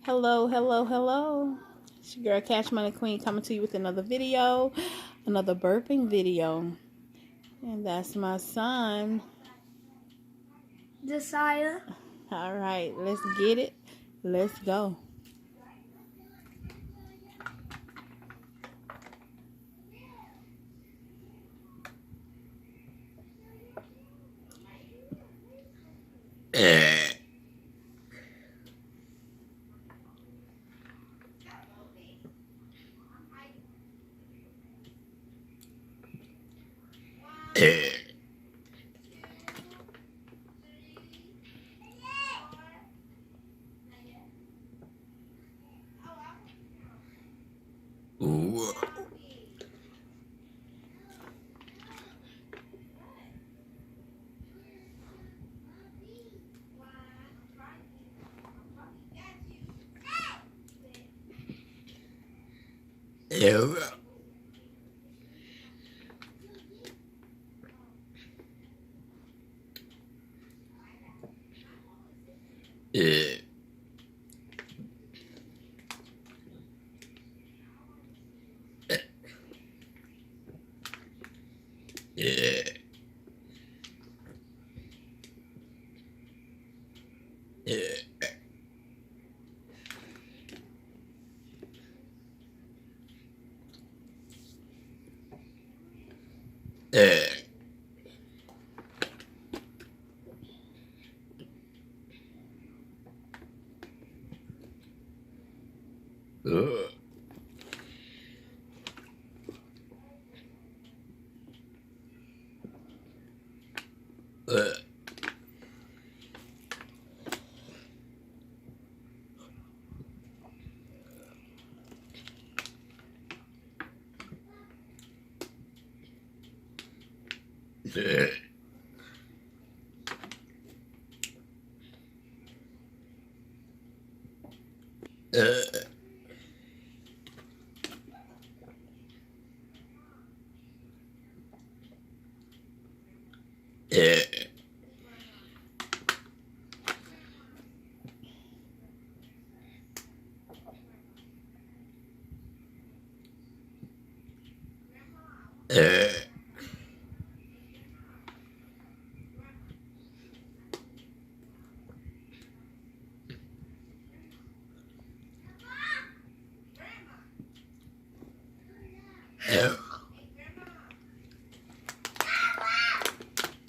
Hello, hello, hello. It's your girl Cash Money Queen coming to you with another video, another burping video. And that's my son. Josiah. All right, let's get it. Let's go.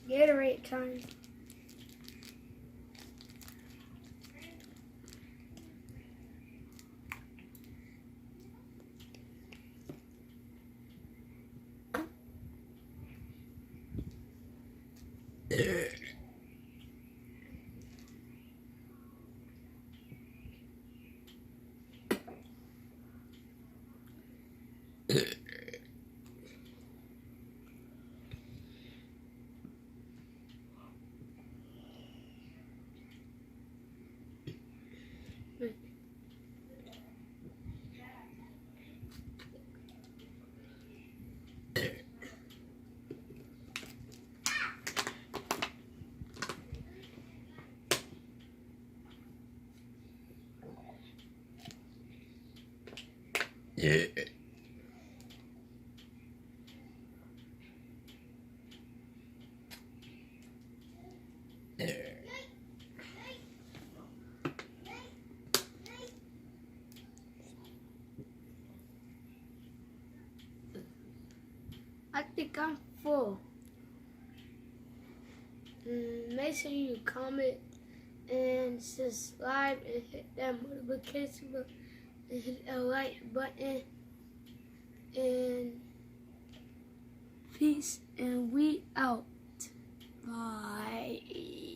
Gatorade time. I think I'm full. Make sure you comment and subscribe and hit that notification button and hit that like button. And peace, and we out. Bye.